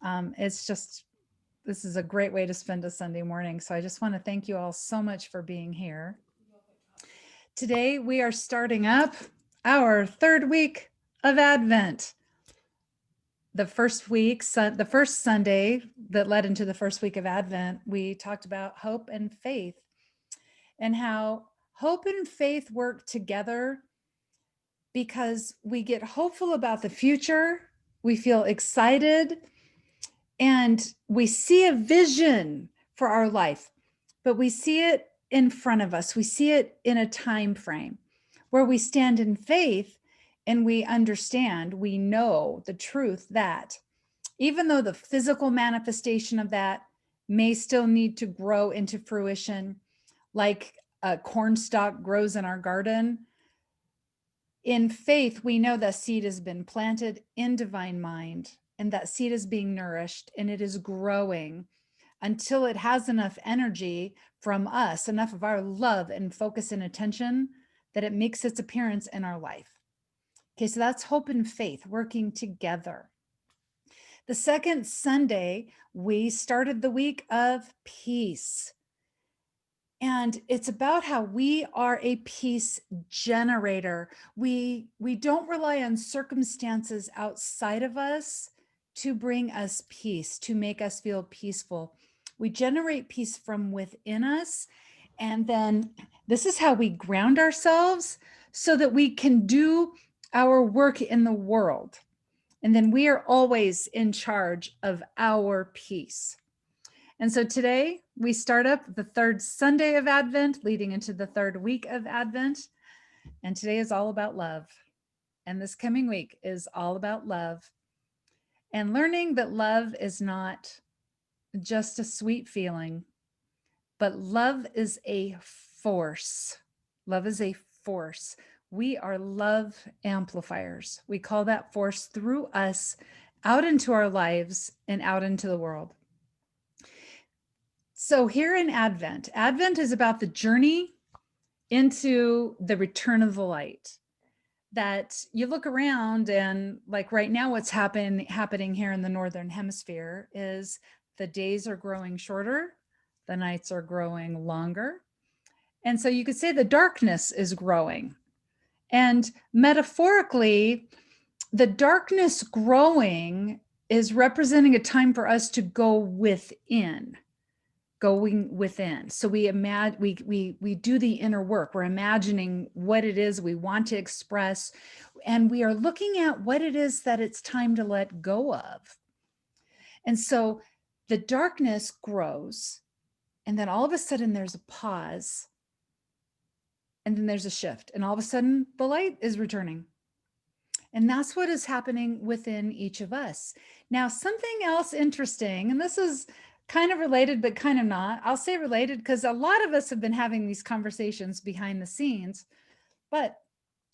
This is a great way to spend a Sunday morning. So I just want to thank you all so much for being here. Today we are starting up our third week of Advent. The first Sunday that led into the first week of Advent, we talked about hope and faith and how hope and faith work together because we get hopeful about the future, we feel excited, and we see a vision for our life, but we see it in front of us. We see it in a time frame where we stand in faith and we understand, we know the truth that even though the physical manifestation of that may still need to grow into fruition, like a corn stalk grows in our garden, in faith, we know that seed has been planted in divine mind, and that seed is being nourished and it is growing until it has enough energy from us, enough of our love and focus and attention that it makes its appearance in our life. Okay, so that's hope and faith working together. The second Sunday, we started the week of peace. And it's about how we are a peace generator. We don't rely on circumstances outside of us to bring us peace, to make us feel peaceful. We generate peace from within us. And then this is how we ground ourselves so that we can do our work in the world. And then we are always in charge of our peace. And so today we start up the third Sunday of Advent, leading into the third week of Advent. And today is all about love. And this coming week is all about love and learning that love is not just a sweet feeling, but love is a force. Love is a force. We are love amplifiers. We call that force through us out into our lives and out into the world. So here in Advent is about the journey into the return of the light. That you look around and like right now what's happening here in the Northern Hemisphere is the days are growing shorter, the nights are growing longer. And so you could say the darkness is growing. And metaphorically, the darkness growing is representing a time for us to go within. Going within. So we do the inner work. We're imagining what it is we want to express, and we are looking at what it is that it's time to let go of. And so the darkness grows, and then all of a sudden there's a pause, and then there's a shift, and all of a sudden the light is returning. And that's what is happening within each of us. Now, something else interesting, and this is kind of related, but kind of not. I'll say related because a lot of us have been having these conversations behind the scenes. But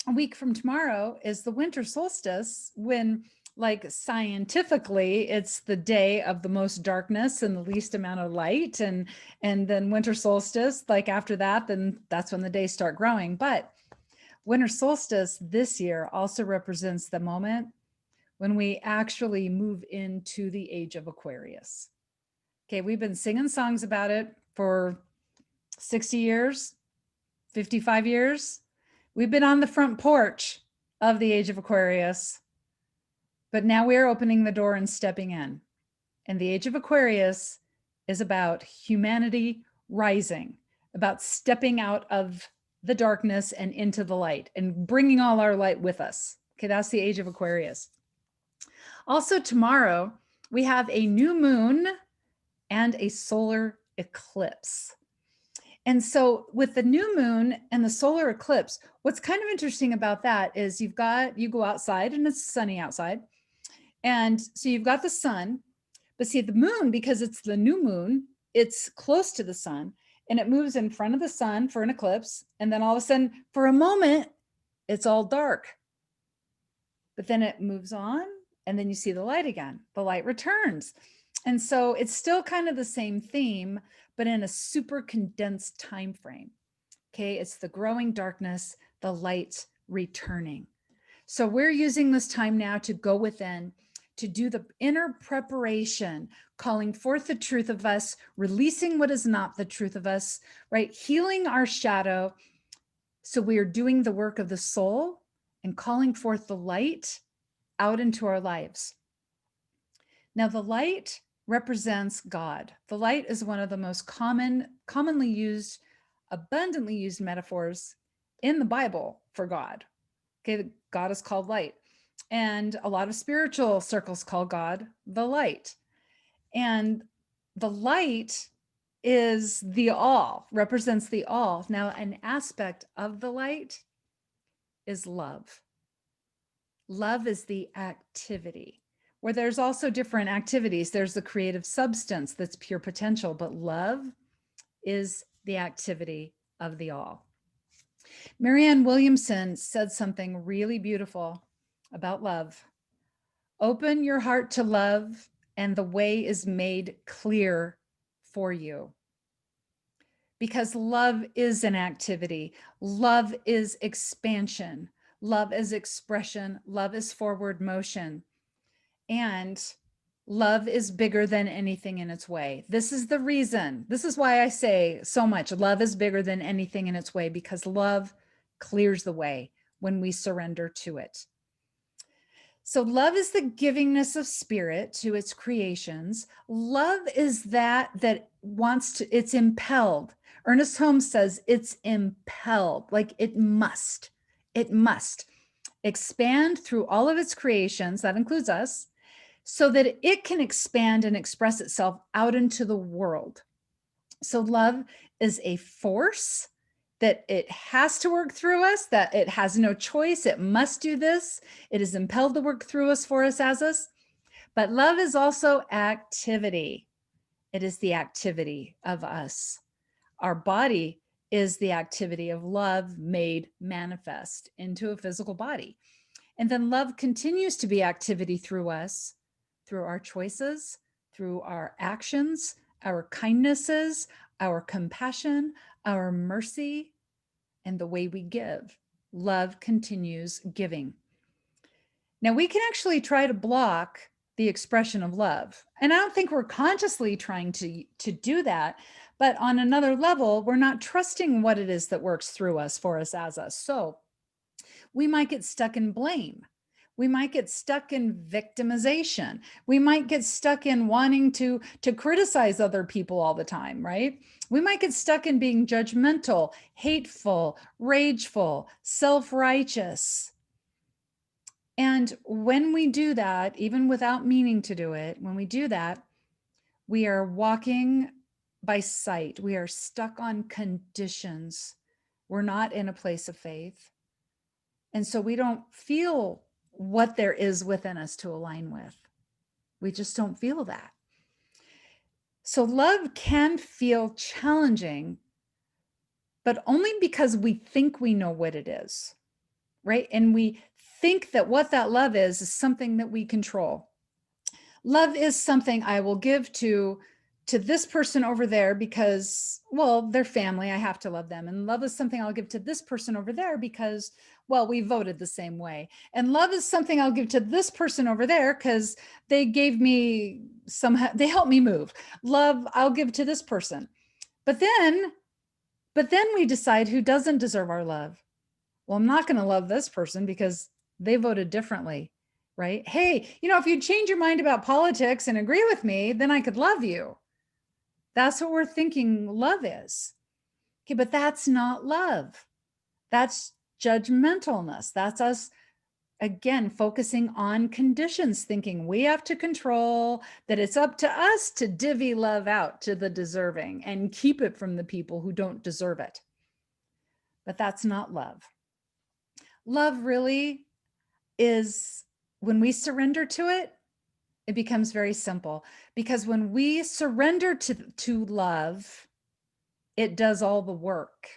a week from tomorrow is the winter solstice, when, like, scientifically, it's the day of the most darkness and the least amount of light. And then winter solstice, like after that, then that's when the days start growing. But winter solstice this year also represents the moment when we actually move into the age of Aquarius. Okay, we've been singing songs about it for 60 years, 55 years. We've been on the front porch of the age of Aquarius, but now we're opening the door and stepping in. And the age of Aquarius is about humanity rising, about stepping out of the darkness and into the light and bringing all our light with us. Okay, that's the age of Aquarius. Also tomorrow, we have a new moon and a solar eclipse. And so with the new moon and the solar eclipse, what's kind of interesting about that is you go outside and it's sunny outside. And so you've got the sun, but see the moon, because it's the new moon, it's close to the sun and it moves in front of the sun for an eclipse. And then all of a sudden, for a moment, it's all dark. But then it moves on and then you see the light again. The light returns. And so it's still kind of the same theme, but in a super condensed time frame. Okay, it's the growing darkness, the light returning. So we're using this time now to go within, to do the inner preparation, calling forth the truth of us, releasing what is not the truth of us, right? Healing our shadow. So we are doing the work of the soul and calling forth the light out into our lives. Now, the light represents God. The light is one of the most commonly used, abundantly used metaphors in the Bible for God. Okay, God is called light. And a lot of spiritual circles call God the light. And the light is the all, represents the all. Now, an aspect of the light is love. Love is the activity, where there's also different activities. There's the creative substance that's pure potential, but love is the activity of the all. Marianne Williamson said something really beautiful about love. Open your heart to love, and the way is made clear for you. Because love is an activity. Love is expansion. Love is expression. Love is forward motion. And love is bigger than anything in its way. This is the reason. This is why I say so much. Love is bigger than anything in its way, because love clears the way when we surrender to it. So love is the givingness of spirit to its creations. Love is that wants to, it's impelled. Ernest Holmes says it's impelled, like it must expand through all of its creations, that includes us, so that it can expand and express itself out into the world. So love is a force that it has to work through us, that it has no choice. It must do this. It is impelled to work through us, for us, as us. But love is also activity. It is the activity of us. Our body is the activity of love made manifest into a physical body. And then love continues to be activity through us, through our choices, through our actions, our kindnesses, our compassion, our mercy, and the way we give. Love continues giving. Now, we can actually try to block the expression of love. And I don't think we're consciously trying to do that. But on another level, we're not trusting what it is that works through us, for us, as us. So we might get stuck in blame. We might get stuck in victimization. We might get stuck in wanting to criticize other people all the time, right? We might get stuck in being judgmental, hateful, rageful, self-righteous. And when we do that, even without meaning to do it, when we do that, we are walking by sight. We are stuck on conditions. We're not in a place of faith. And so we don't feel what there is within us to align with. We just don't feel that. So love can feel challenging, but only because we think we know what it is, right? And we think that what that love is something that we control. Love is something I will give to this person over there because, well, they're family, I have to love them. And love is something I'll give to this person over there because, well, we voted the same way. And love is something I'll give to this person over there because they gave me they helped me move. Love, I'll give to this person. But then we decide who doesn't deserve our love. Well, I'm not going to love this person because they voted differently, right? Hey, if you change your mind about politics and agree with me, then I could love you. That's what we're thinking love is. Okay, but that's not love. That's judgmentalness. That's us, again, focusing on conditions, thinking we have to control, that it's up to us to divvy love out to the deserving and keep it from the people who don't deserve it. But that's not love. Love really is, when we surrender to it, it becomes very simple, because when we surrender to love, it does all the work.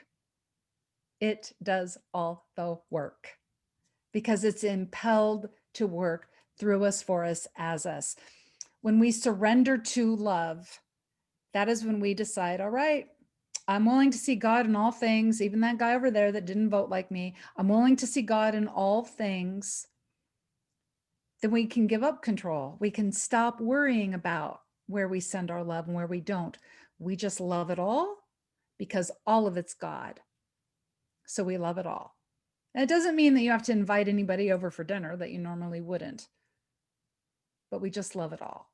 It does all the work because it's impelled to work through us, for us, as us. When we surrender to love, that is when we decide, all right, I'm willing to see God in all things, even that guy over there that didn't vote like me. I'm willing to see God in all things. then we can give up control. We can stop worrying about where we send our love and where we don't. We just love it all because all of it's God. So we love it all. And it doesn't mean that you have to invite anybody over for dinner that you normally wouldn't, but we just love it all.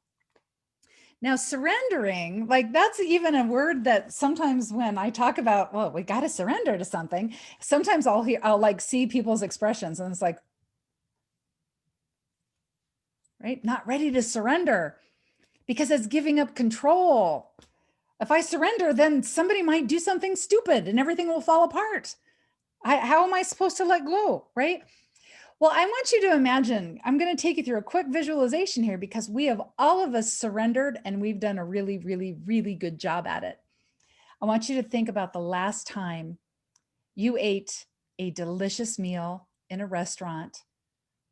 Now, surrendering, like that's even a word that sometimes when I talk about, well, we got to surrender to something, sometimes I'll like see people's expressions and it's like, right, not ready to surrender because it's giving up control. If I surrender, then somebody might do something stupid and everything will fall apart. How am I supposed to let go, right? Well, I want you to imagine, I'm going to take you through a quick visualization here because we have all of us surrendered and we've done a really, really, really good job at it. I want you to think about the last time you ate a delicious meal in a restaurant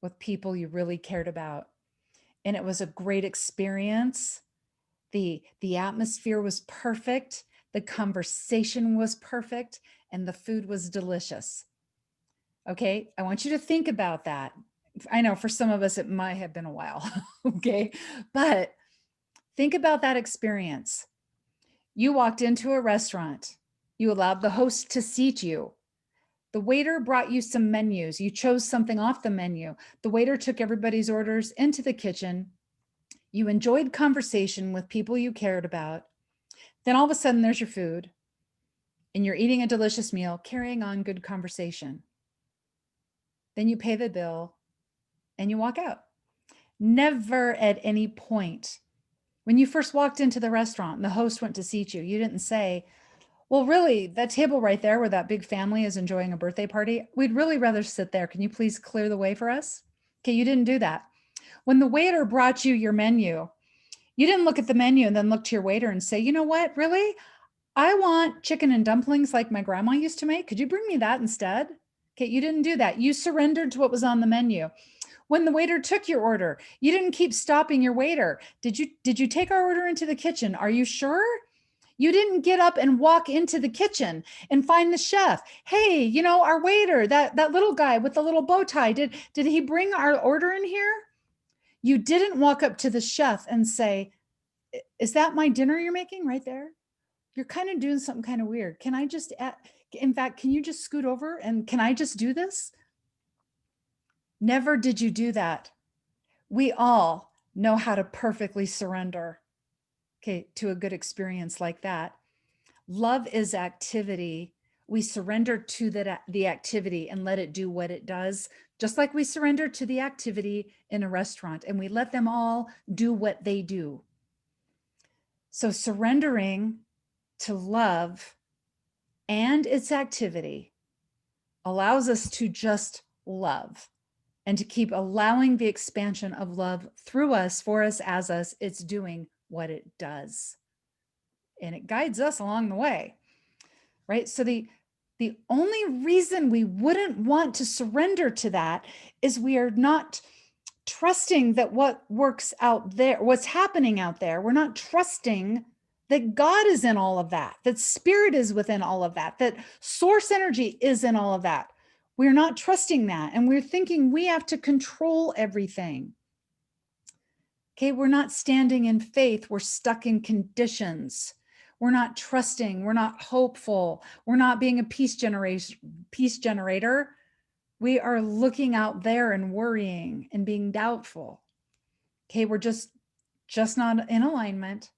with people you really cared about. And it was a great experience. The atmosphere was perfect. The conversation was perfect and the food was delicious. Okay, I want you to think about that. I know for some of us, it might have been a while. Okay, but think about that experience. You walked into a restaurant. You allowed the host to seat you. The waiter brought you some menus. You chose something off the menu. The waiter took everybody's orders into the kitchen. You enjoyed conversation with people you cared about. Then all of a sudden, there's your food, and you're eating a delicious meal, carrying on good conversation. Then you pay the bill and you walk out. Never at any point when you first walked into the restaurant and the host went to seat you, you didn't say, well, really, that table right there where that big family is enjoying a birthday party, we'd really rather sit there. Can you please clear the way for us? Okay, you didn't do that. When the waiter brought you your menu, you didn't look at the menu and then look to your waiter and say, you know what, really? I want chicken and dumplings like my grandma used to make. Could you bring me that instead? Okay, you didn't do that. You surrendered to what was on the menu. When the waiter took your order, you didn't keep stopping your waiter. Did you take our order into the kitchen? Are you sure? You didn't get up and walk into the kitchen and find the chef. Hey, you know, our waiter, that little guy with the little bow tie, did he bring our order in here? You didn't walk up to the chef and say, is that my dinner you're making right there? You're kind of doing something kind of weird. Can I just, in fact, can you just scoot over and can I just do this? Never did you do that. We all know how to perfectly surrender, okay, to a good experience like that. Love is activity. We surrender to the activity and let it do what it does, just like we surrender to the activity in a restaurant and we let them all do what they do. So surrendering to love and its activity allows us to just love and to keep allowing the expansion of love through us, for us, as us. It's doing what it does. And it guides us along the way, right? So the only reason we wouldn't want to surrender to that is we are not trusting that what works out there, what's happening out there, we're not trusting that God is in all of that, that spirit is within all of that, that source energy is in all of that. We're not trusting that. And we're thinking we have to control everything. Okay, we're not standing in faith. We're stuck in conditions. We're not trusting. We're not hopeful. We're not being a peace generator. We are looking out there and worrying and being doubtful. Okay, we're just not in alignment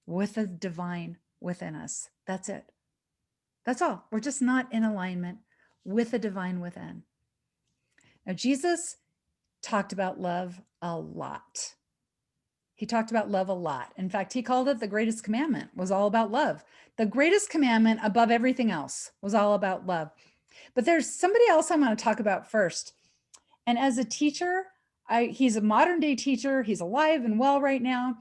with the divine within us. That's it. That's all. We're just not in alignment with the divine within. Now, Jesus talked about love a lot. He talked about love a lot. In fact, he called it the greatest commandment, was all about love. The greatest commandment above everything else was all about love. But there's somebody else I want to talk about first. And as a teacher, he's a modern day teacher. He's alive and well right now.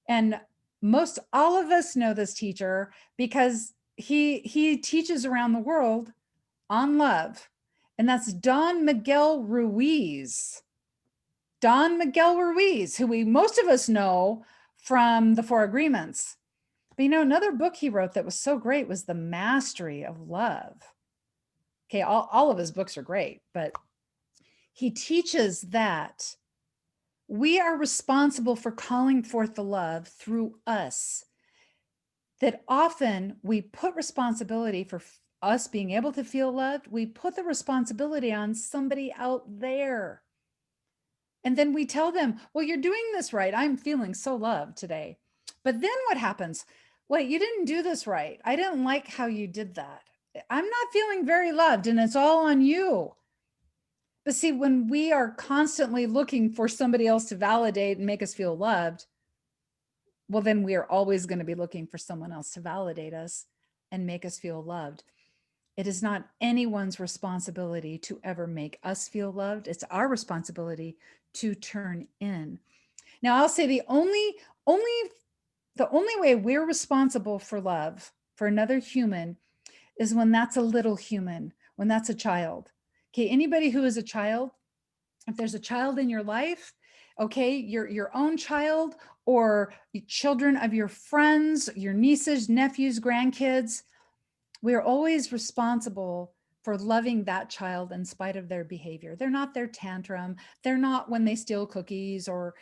And most all of us know this teacher because he teaches around the world on love. And that's Don Miguel Ruiz. Don Miguel Ruiz, who most of us know from the Four Agreements. But you know, another book he wrote that was so great was The Mastery of Love. Okay, all of his books are great, but he teaches that We are responsible for calling forth the love through us. That often we put responsibility for us being able to feel loved, we put the responsibility on somebody out there. And then we tell them, well, you're doing this right. I'm feeling so loved today. But then what happens? Wait, you didn't do this right. I didn't like how you did that. I'm not feeling very loved, and it's all on you. But see, when we are constantly looking for somebody else to validate and make us feel loved, well, then we are always going to be looking for someone else to validate us and make us feel loved. It is not anyone's responsibility to ever make us feel loved. It's our responsibility to turn in. Now, I'll say the only way we're responsible for love for another human is when that's a little human, when that's a child. Okay, anybody who is a child, if there's a child in your life, okay, your own child or children of your friends, your nieces, nephews, grandkids, we are always responsible for loving that child in spite of their behavior. They're not their tantrum. They're not when they steal cookies or,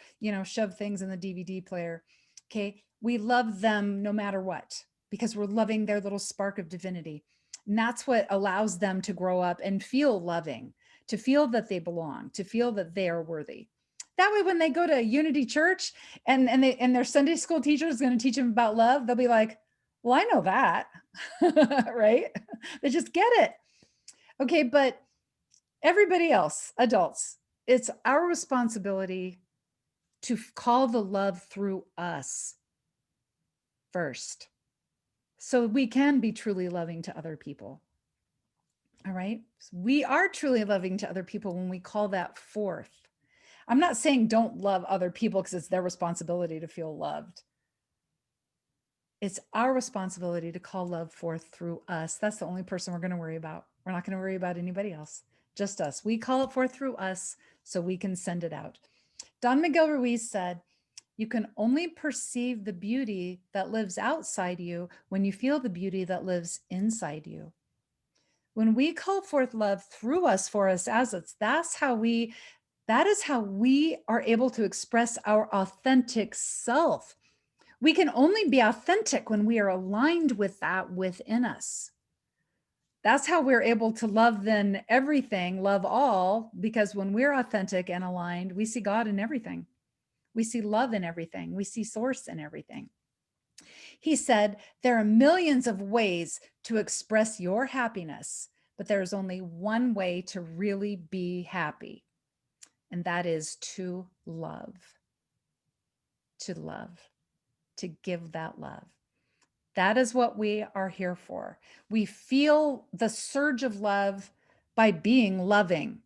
shove things in the DVD player. Okay. We love them no matter what, because we're loving their little spark of divinity. And that's what allows them to grow up and feel loving, to feel that they belong, to feel that they are worthy. That way, when they go to Unity Church and their Sunday school teacher is going to teach them about love, they'll be like, well, I know that. Right? They just get it. Okay, but everybody else, adults, it's our responsibility to call the love through us first, so we can be truly loving to other people. All right? We are truly loving to other people when we call that forth. I'm not saying don't love other people because it's their responsibility to feel loved. It's our responsibility to call love forth through us. That's the only person we're going to worry about. We're not going to worry about anybody else, just us. We call it forth through us so we can send it out. Don Miguel Ruiz said, you can only perceive the beauty that lives outside you when you feel the beauty that lives inside you. When we call forth love through us, for us, as us, that is how we are able to express our authentic self. We can only be authentic when we are aligned with that within us. That's how we're able to love then everything, love all, because when we're authentic and aligned, we see God in everything. We see love in everything. We see source in everything. He said, there are millions of ways to express your happiness, but there's only one way to really be happy, and that is to love. To love. To give that love. That is what we are here for. We feel the surge of love by being loving.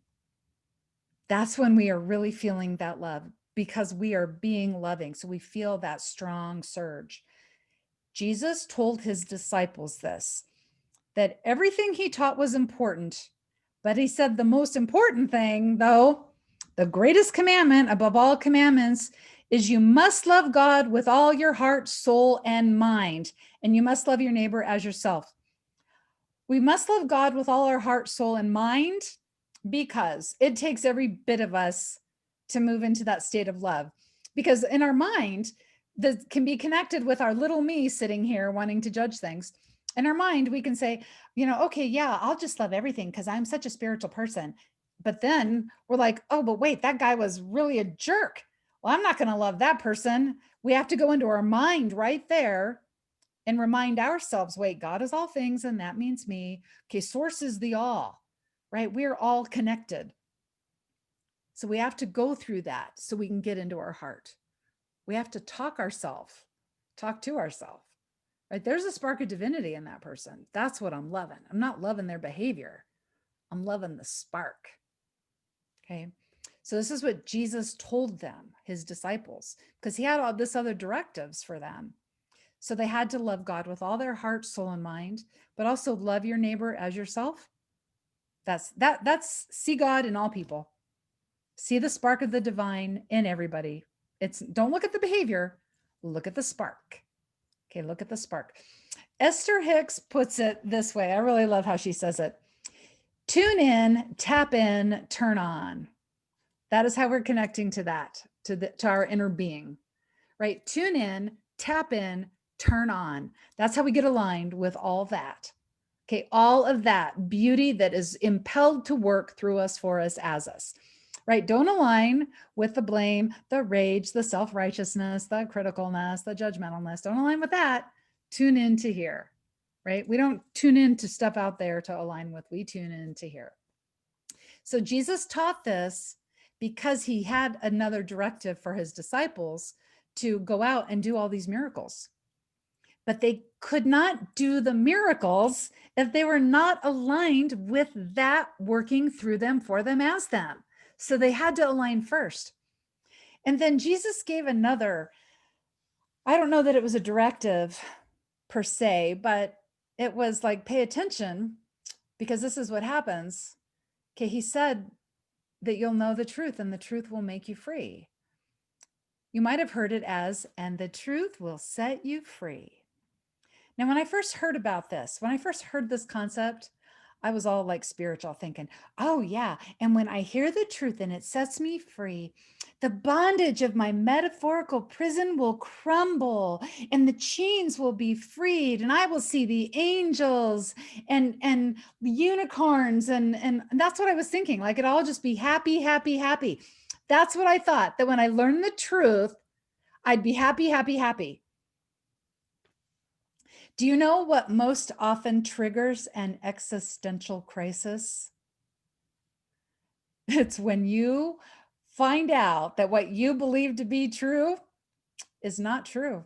That's when we are really feeling that love, because we are being loving. So we feel that strong surge. Jesus told his disciples this, that everything he taught was important, but he said the most important thing, though, the greatest commandment above all commandments, is you must love God with all your heart, soul, and mind, and you must love your neighbor as yourself. We must love God with all our heart, soul, and mind, because it takes every bit of us to move into that state of love. Because in our mind, that can be connected with our little me sitting here wanting to judge things. In our mind, we can say, okay, yeah, I'll just love everything because I'm such a spiritual person. But then we're like, oh, but wait, that guy was really a jerk. Well, I'm not going to love that person. We have to go into our mind right there and remind ourselves, wait, God is all things, and that means me. Okay, source is the all, right? We're all connected. So we have to go through that so we can get into our heart. We have to talk to ourselves, right? There's a spark of divinity in that person. That's what I'm loving. I'm not loving their behavior. I'm loving the spark. Okay. So this is what Jesus told them, his disciples, because he had all this other directives for them. So they had to love God with all their heart, soul, and mind, but also love your neighbor as yourself. That's see God in all people. See the spark of the divine in everybody. Don't look at the behavior, look at the spark. Okay, look at the spark. Esther Hicks puts it this way. I really love how she says it. Tune in, tap in, turn on. That is how we're connecting to that. to our inner being, right? Tune in, tap in, turn on. That's how we get aligned with all that. Okay, all of that beauty that is impelled to work through us, for us, as us, right? Don't align with the blame, the rage, the self-righteousness, the criticalness, the judgmentalness. Don't align with that. Tune in to here, right? We don't tune in to stuff out there to align with, we tune in to here. So Jesus taught this because he had another directive for his disciples to go out and do all these miracles. But they could not do the miracles if they were not aligned with that working through them, for them, as them. So they had to align first. And then Jesus gave another, I don't know that it was a directive per se, but it was like, pay attention, because this is what happens. Okay, he said that you'll know the truth and the truth will make you free. You might have heard it as, and the truth will set you free. Now, when I first heard about this, when I first heard this concept, I was all like spiritual, thinking, oh yeah. And when I hear the truth and it sets me free, the bondage of my metaphorical prison will crumble and the chains will be freed, and I will see the angels and unicorns. And that's what I was thinking. Like, it all just be happy, happy, happy. That's what I thought, that when I learned the truth, I'd be happy, happy, happy. Do you know what most often triggers an existential crisis? It's when you find out that what you believe to be true is not true.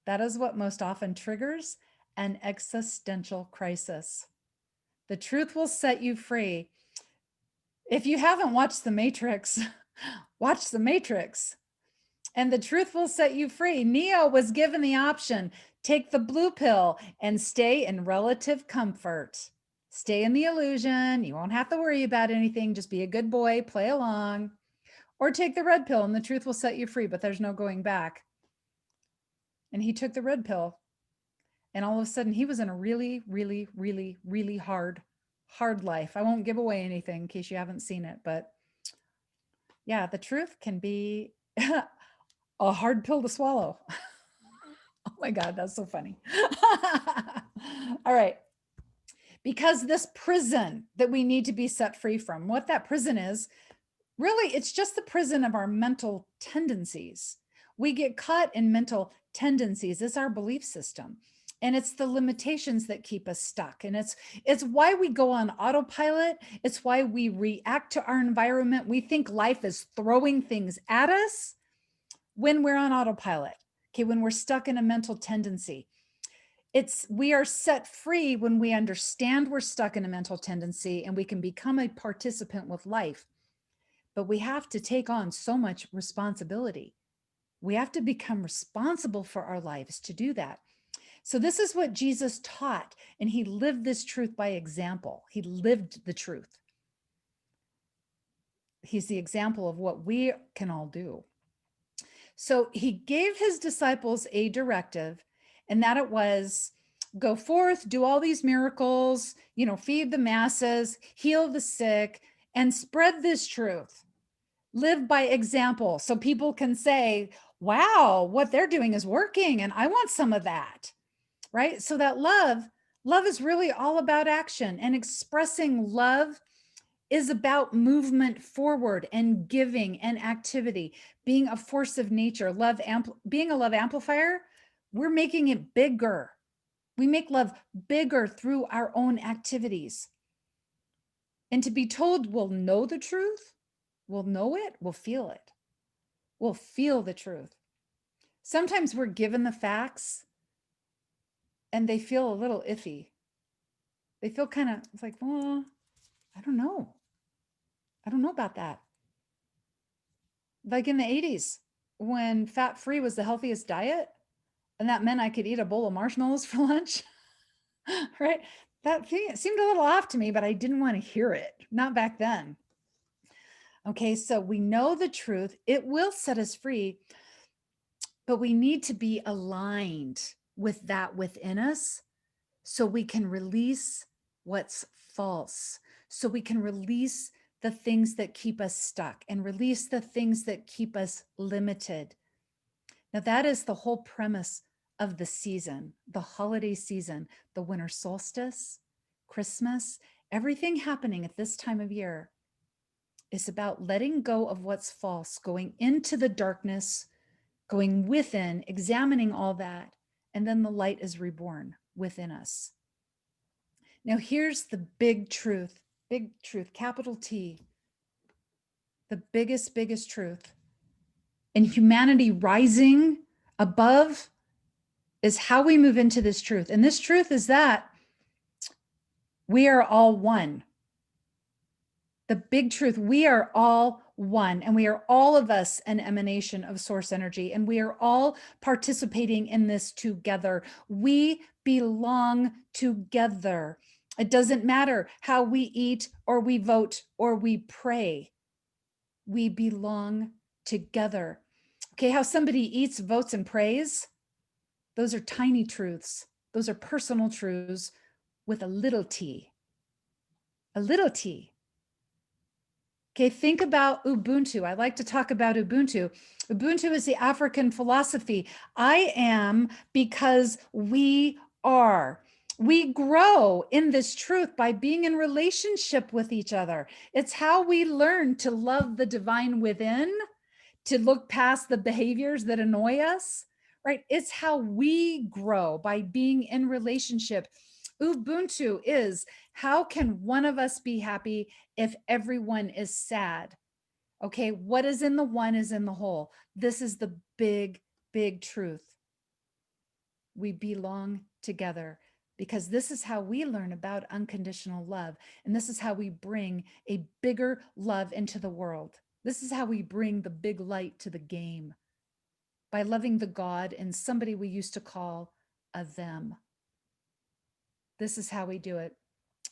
That is what most often triggers an existential crisis. The truth will set you free. If you haven't watched The Matrix, watch The Matrix. And the truth will set you free. Neo was given the option, take the blue pill and stay in relative comfort. Stay in the illusion. You won't have to worry about anything. Just be a good boy, play along. Or take the red pill and the truth will set you free, but there's no going back. And he took the red pill. And all of a sudden he was in a really, really, really, really hard life. I won't give away anything in case you haven't seen it, but yeah, the truth can be a hard pill to swallow. Oh my God, that's so funny. All right. Because this prison that we need to be set free from, what that prison is, really, it's just the prison of our mental tendencies. We get caught in mental tendencies. It's our belief system. And it's the limitations that keep us stuck. And it's why we go on autopilot. It's why we react to our environment. We think life is throwing things at us when we're on autopilot. Okay, when we're stuck in a mental tendency. We are set free when we understand we're stuck in a mental tendency and we can become a participant with life. But we have to take on so much responsibility. We have to become responsible for our lives to do that. So this is what Jesus taught, and he lived this truth by example. He lived the truth. He's the example of what we can all do. So he gave his disciples a directive, and that it was, go forth, do all these miracles, feed the masses, heal the sick, and spread this truth. Live by example so people can say, wow, what they're doing is working and I want some of that, right? So that love is really all about action, and expressing love is about movement forward and giving and activity, being a force of nature, being a love amplifier. We're making it bigger. We make love bigger through our own activities. And to be told we'll know the truth, we'll know it, we'll feel it. We'll feel the truth. Sometimes we're given the facts and they feel a little iffy. They feel kind of, it's like, well, I don't know. I don't know about that. Like in the 80s, when fat-free was the healthiest diet, and that meant I could eat a bowl of marshmallows for lunch, right? That seemed a little off to me, but I didn't want to hear it. Not back then. Okay, so we know the truth. It will set us free, but we need to be aligned with that within us so we can release what's false, so we can release the things that keep us stuck and release the things that keep us limited. Now, that is the whole premise of the season, the holiday season, the winter solstice, Christmas, everything happening at this time of year is about letting go of what's false, going into the darkness, going within, examining all that, and then the light is reborn within us. Now, here's the big truth, capital T, the biggest truth. And humanity rising above is how we move into this truth. And this truth is that we are all one. The big truth, we are all one, and we are all of us an emanation of source energy, and we are all participating in this together. We belong together. It doesn't matter how we eat or we vote or we pray. We belong together. Okay, how somebody eats, votes, and prays, those are tiny truths. Those are personal truths with a little t. A little t. Okay, think about Ubuntu. I like to talk about Ubuntu. Ubuntu is the African philosophy. I am because we are. We grow in this truth by being in relationship with each other. It's how we learn to love the divine within, to look past the behaviors that annoy us, right? It's how we grow by being in relationship. Ubuntu is, how can one of us be happy if everyone is sad? Okay, what is in the one is in the whole. This is the big truth. We belong together, because this is how we learn about unconditional love. And this is how we bring a bigger love into the world. This is how we bring the big light to the game, by loving the God in somebody we used to call a them. This is how we do it.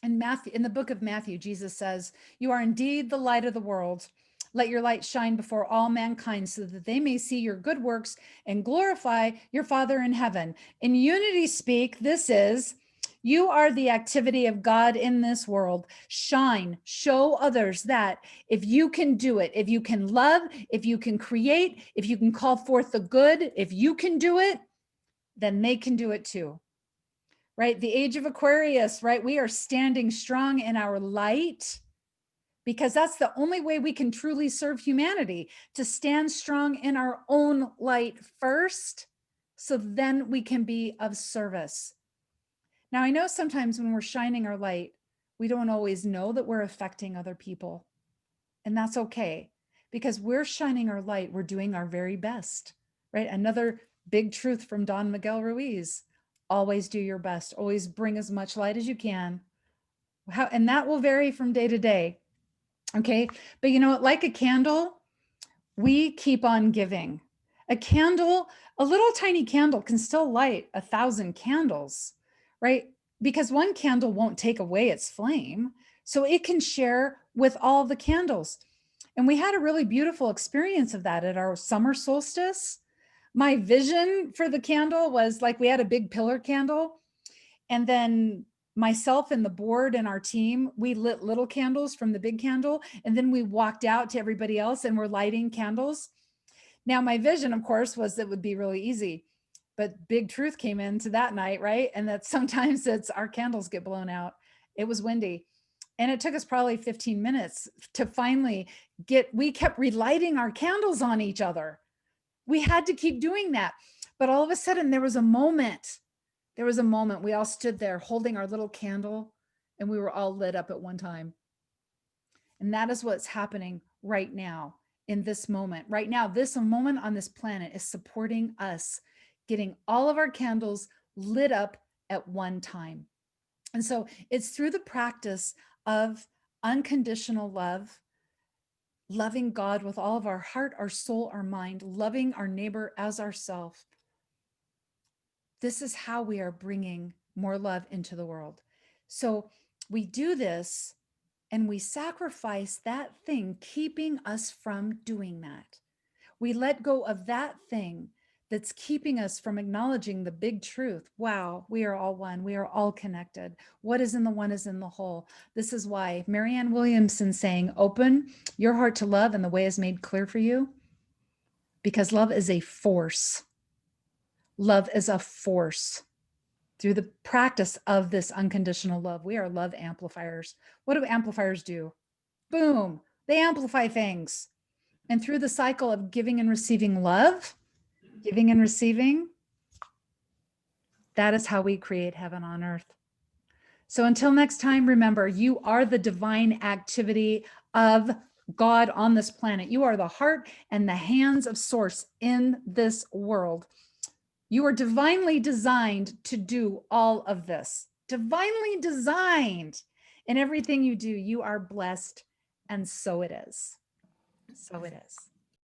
In Matthew, in the book of Matthew, Jesus says, "You are indeed the light of the world. Let your light shine before all mankind, so that they may see your good works and glorify your Father in heaven." In unity speak, this is, you are the activity of God in this world. Shine, show others that if you can do it, if you can love, if you can create, if you can call forth the good, if you can do it, then they can do it too. Right? The age of Aquarius, right? We are standing strong in our light, because that's the only way we can truly serve humanity, to stand strong in our own light first, so then we can be of service. Now, I know sometimes when we're shining our light, we don't always know that we're affecting other people. And that's okay, because we're shining our light. We're doing our very best, right? Another big truth from Don Miguel Ruiz: always do your best, always bring as much light as you can. And that will vary from day to day. Okay. But you know what, like a candle, we keep on giving. A candle, a little tiny candle can still light 1,000 candles, right? Because one candle won't take away its flame. So it can share with all the candles. And we had a really beautiful experience of that at our summer solstice. My vision for the candle was like, we had a big pillar candle, and then myself and the board and our team, we lit little candles from the big candle, and then we walked out to everybody else and we're lighting candles. Now, my vision, of course, was that it would be really easy, but big truth came into that night, right? And that sometimes it's our candles get blown out. It was windy. And it took us probably 15 minutes to finally we kept relighting our candles on each other. We had to keep doing that. But all of a sudden there was a moment we all stood there holding our little candle, and we were all lit up at one time. And that is what's happening right now in this moment. Right now, this moment on this planet is supporting us getting all of our candles lit up at one time. And so it's through the practice of unconditional love, loving God with all of our heart, our soul, our mind, loving our neighbor as ourselves. This is how we are bringing more love into the world. So we do this, and we sacrifice that thing keeping us from doing that. We let go of that thing that's keeping us from acknowledging the big truth. Wow, we are all one. We are all connected. What is in the one is in the whole. This is why Marianne Williamson saying, open your heart to love and the way is made clear for you, because love is a force. Love is a force. Through the practice of this unconditional love, we are love amplifiers. What do amplifiers do? Boom, they amplify things. And through the cycle of giving and receiving love, giving and receiving, that is how we create heaven on earth. So until next time, remember, you are the divine activity of God on this planet. You are the heart and the hands of Source in this world. You are divinely designed to do all of this. Divinely designed. In everything you do, you are blessed. And so it is. So it is.